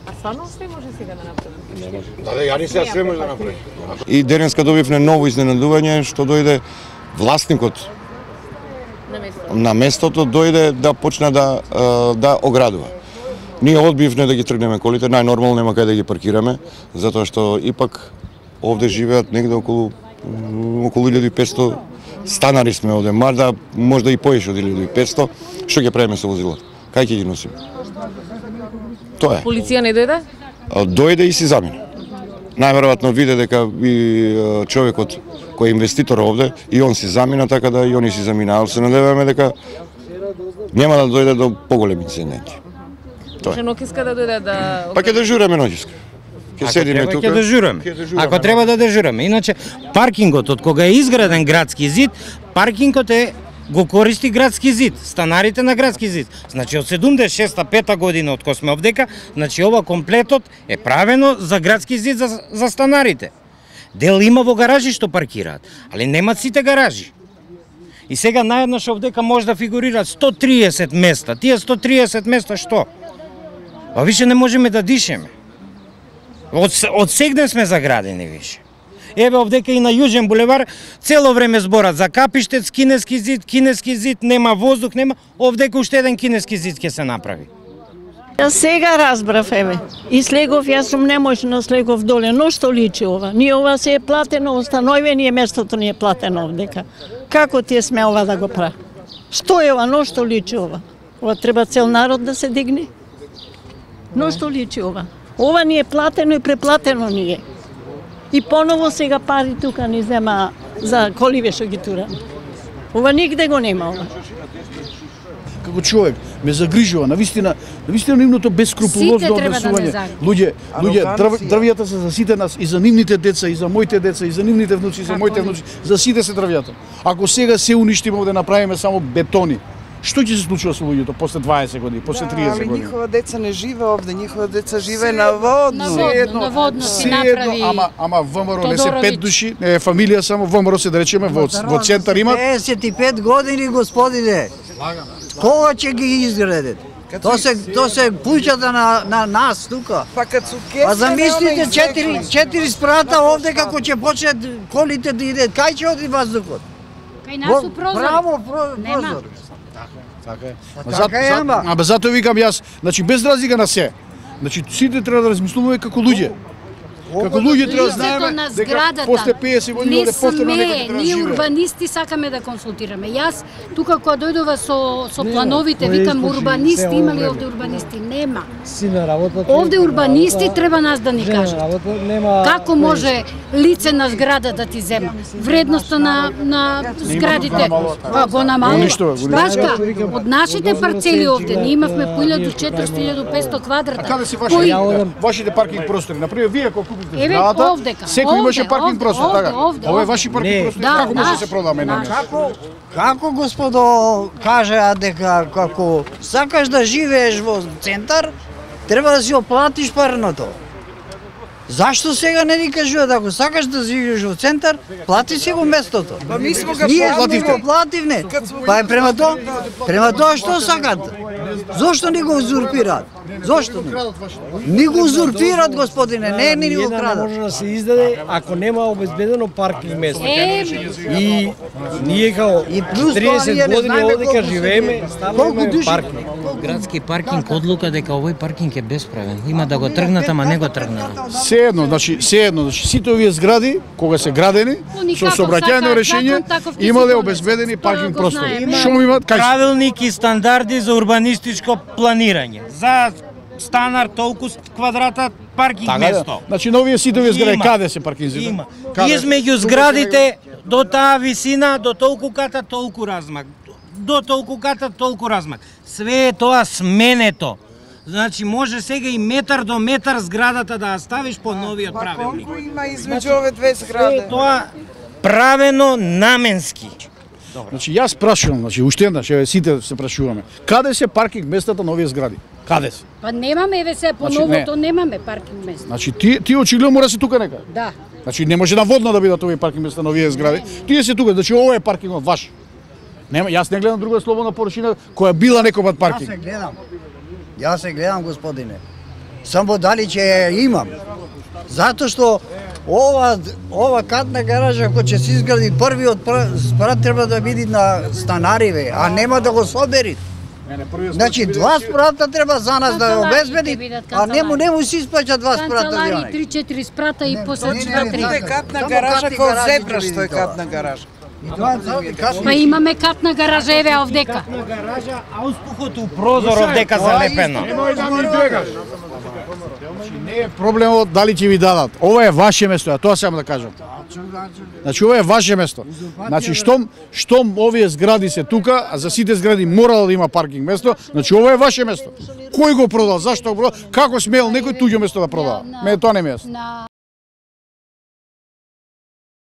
А стварно све може сега да направи? Да, ја не се све може да направи. И денеска добивме ново изненадување што дојде власникот на местото дојде да почне да оградува. Ние одбивме да ги тргнеме колите, најнормално нема каде да ги паркираме, затоа што ипак овде живеат негде околу 1500 станари сме овде, марда можда и поише од 1500, што ќе правиме со возилата? Кај ќе ги носиме? Тоа е. Полиција не дојде? Дојде и си замина. Најверојатно виде дека и човекот кој е инвеститор овде и он си замина, така да и они си замина, се надеваме дека нема да дојде до поголеми инциденти. Може ноќиска да дојде да... Па ќе дежураме ноќиска. Ќе седиме тука. Ќе дежураме. Ако треба да дежураме. Иначе паркингот од кога е изграден градски зид, паркингот го користи градски зид, станарите на градски зид. Значи од 76-5 година од кога сме овдека, значи ова комплетот е правено за градски зид за станарите. Дел има во гаражи што паркираат, али немат сите гаражи. И сега наеднаш овдека може да фигурираат 130 места. Тие 130 места што? Па више не можеме да дишеме. Од сегден сме заградени више. Еве овдека и на Јужен булевар цело време зборат за Капиштец, кинески зид, нема воздух, нема. Овдека уште еден кинески зид ќе се направи. Јас сега разбрав, еве. И слегов, јас сум немојшна слегов доле, но што личи ова? Ние ова се е платено, установение местото ни е платено овдека. Како ти е смела да го прави? Што е ова, но што личи ова? Ова треба цел народ да се дигне? Но што личи ова? Ова ни е платено и преплатено ни е. И поново сега пари тука ни зема за коливе што ги тураме. Ова нигде го нема ова. Како човек ме загрижува, навистина нивното бескрупулозно однесување. Луѓе, дрвијата се за сите нас, и за нивните деца, и за моите деца, и за нивните внуци, и за моите внуци, за сите се дрвијата. Ако сега се уништиме да направиме само бетони, што ќе се случува со луѓето после 20 години, после 30 години? Али нихова деца не живе овде, нихова деца живе на водно. На водно си направи. Ама ВМРО не се 5 души, не е фамилија само, ВМРО се да речеме во центар имат 55 години, господине. Кога ќе ги изградат? То се пуќата на нас тука. Па замислите 4 спрата овде како ќе почнат колите да идат, кај ќе оди воздухот? Кај нас у прозор. Право прозор. Така е. Ама затоа викам јас, значи без разлика на се. Значи сите треба да размислуваме како луѓе. Како луѓе треба да знаеме дека после 50 години овде повторно некој треба да ние живее. урбанисти сакаме да консултираме. Јас тука кога дојдова со плановите, викам урбанисти, има ли овде урбанисти? Нема. Овде урбанисти треба нас да ни кажат. Како може лице на зграда да ти зема? Вредноста на зградите го намалува. Башка, од нашите парцели овде, ние имавме по 1400-1500 квадрата. Каде се вашите паркинг простори? Например, вие кога купите Еве зградата, овдека. секој имаше паркинг простор, така? Ова е ваши паркинг простори, Да, како може да се продаме на нас? Како господо кажа дека како сакаш да живееш во центар, треба да си оплатиш парното. Зашто сега не ни кажуват, ако сакаш да живееш во центар, плати си го местото. Па ми сме го плативне. Па е према тоа што сакат? Зошто ни го узурпираат? Зошто ни? Ни го узурпираат, господине, не ни го крадат. Може да се издаде ако нема обезбедено паркинг место. И ние као 30 години овдека живееме, ставаме паркинг. Градски паркинг одлука дека овој паркинг е бесправен. Има да го тргнат, ама не го тргнат. Значи сите овие згради кога се градени со сообраќајно решение имале обезбедени паркинг простори. Што имаат? Правилник и стандарди за урбанистичко планирање. За станар толку квадрата паркинг место. Значи на овие сите овие згради каде се паркинзите? Има. Измеѓу зградите до таа висина, до толку ката толку размак. До толку ката толку размак. Све е тоа сменето. Значи може сега и метар до метар зградата да ја ставиш по новиот правилник. Колку има измеѓу овие две згради? Тоа правено наменски. Значи јас прашувам, уште еднаш, сите се прашуваме. Каде се паркинг местата на овие згради? Каде се? Па немаме, еве се по новото немаме паркинг места. Значи ти очигледно мора се тука некаде. Да. Значи не може наводно да бидат овие паркинг места на овие згради. Тие се тука, значи ова е паркингот ваш. Нема, јас не гледам друга слободна површина која била некој пат паркинг. Јас се гледам. Јас се гледам, господине. Само дали ќе ја имам. Затоа што ова катна гаража кој ќе се изгради првиот спрат треба да биде на станариве, а нема да го собери. Значи два спрата треба за нас да обезбеди, а нему се исплаќа два спрата. Канцелари 3-4 спрата и после Тоа катна гаража кој зебра што е катна гаража. Па имаме катна гаража, еве овдека. Катна гаража, а успухото у прозор овдека залепено. Не е проблемот дали ќе ви дадат. Ова е ваше место, а тоа само да кажам. Значи ова е ваше место. Значи штом овие згради се тука, а за сите згради морало да има паркинг место, значи ова е ваше место. Кој го продал? Зашто го продал? Како смел некој туѓо место да продава? Тоа не ми е јасно.